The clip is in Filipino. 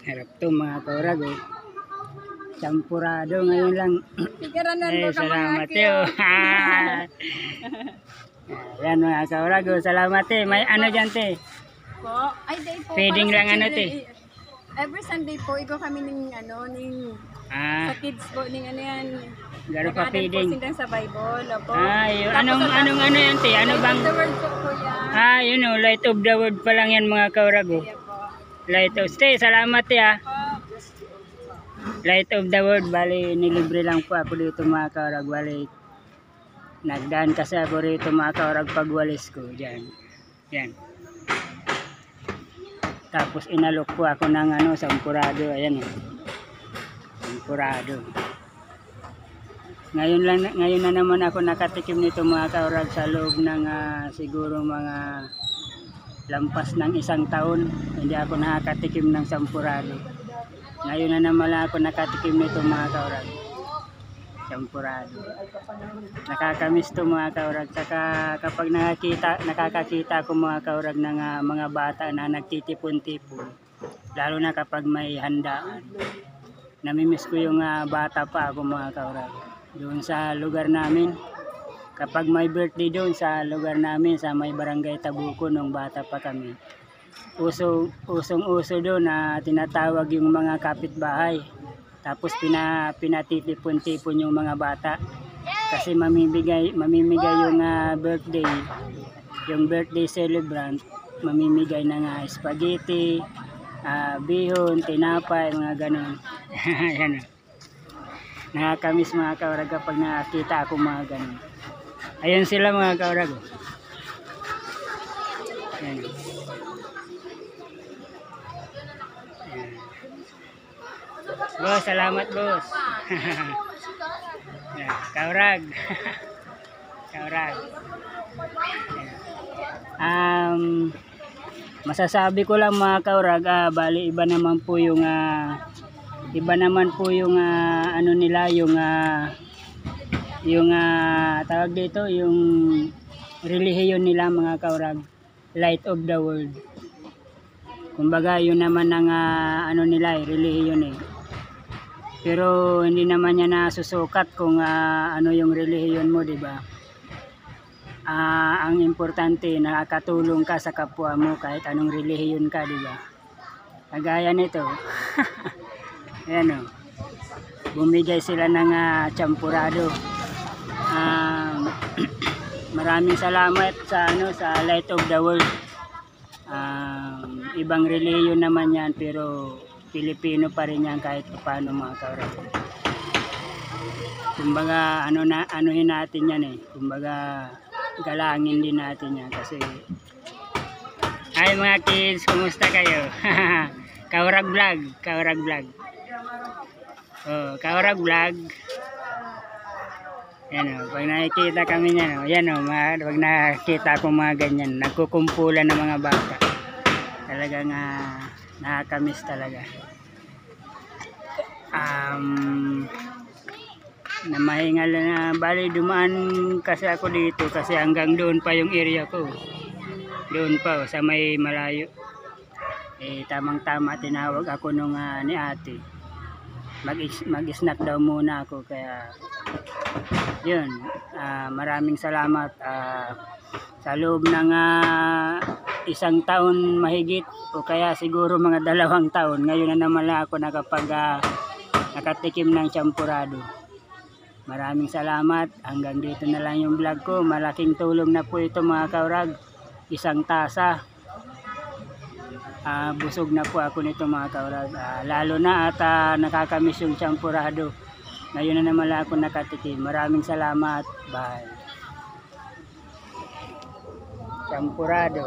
Harap to mga kaurag oh. Champurado ngayon lang. Ay, salamat yo. Yan mga kaurag oh. Salamat eh. May ano dyan te? Po. Ay, day po. Feeding lang ano te? Every Sunday po, igo kami ng sa kids po, ano yan. Garo pa feeding. Po sindang sa Bible, opo. Yun. Anong ano yan te? Ano bang? The word po yan. Yun oh. Light of the word pa lang yan mga kaurag oh. Light of, stay, salamat ya. Light of the world, bali nilibre lang po ako dito mga kaurag. Bali nagdaan kasi ako rito mga kaurag pagwalis ko dyan. Yan. Tapos inalok po ako ng sampurado. Ayan oh. Sampurado. Ngayon na naman ako nakatikim nito mga kaurag sa loob ng siguro mga lampas ng 1 taon. Hindi ako nakatikim ng sampurado. Ngayon na naman ako nakatikim nito mga kaurag. Sampurado. Nakakamiss to mga kaurag. Saka kapag nakakakita ko mga kaurag ng mga bata na nagtitipon-tipon. Lalo na kapag may handaan. Namimiss ko yung bata pa ako mga kaurag. Doon sa lugar namin. Kapag may birthday doon sa lugar namin sa may barangay Tabuco nung bata pa kami. Usong-uso doon na tinatawag yung mga kapitbahay. Tapos pinatitipon-tipon yung mga bata. Kasi mamimigay yung birthday. Yung birthday celebrant, mamimigay ng spaghetti, bihon, tinapay, mga ganun. Yan. Nakakamiss mga kaurag kapag nakakita ako mga ganun. Ayun sila mga kaurag. Ayan. Ayan. Boss, salamat boss. Ayan. Kaurag. Kaurag. Ayan. Masasabi ko lang mga kaurag, bali iba naman po yung ano nila, yung tawag dito, yung relihiyon nila mga kaurag, light of the world. Kumbaga yun naman ang ano nila relihiyon eh. Pero hindi naman niya nasusukat kung ano yung relihiyon mo, di ba? Ang importante nakakatulong ka sa kapwa mo kahit anong relihiyon ka, di ba? Kagaya nito. Ayan o. Bumigay sila ng champurado. Maraming salamat sa sa Light of the World. Ibang relihiyon naman yan pero Pilipino pa rin yan kahit paano mga kaurag. Kumbaga anuhin natin yan eh. Kumbaga galangin din natin yan kasi hi mga kids, kumusta kayo? Kaurag vlog, Kaurag vlog. Kaurag vlog. Yan o, pag nakikita kami niyan o, yan o, pag nakikita ko mga ganyan, nagkukumpulan ng mga bata. Talagang nakakamiss talaga. Na mahingal na, bali dumaan kasi ako dito kasi hanggang doon pa yung area ko. Doon pa o, sa may malayo. Tamang-tama tinawag ako nung ni ate. Mag-snack daw muna ako kaya yun, maraming salamat sa loob ng 1 taon mahigit o kaya siguro mga 2 taon ngayon na naman ako nakatikim ng champurado. Maraming salamat, hanggang dito na lang yung vlog ko. Malaking tulong na po ito mga kaurag, 1 tasa. Busog na po ako nito mga kaurag, lalo na at nakakamiss yung champurado. Ngayon na naman ako nakatikim. Maraming salamat. Bye. Champurado.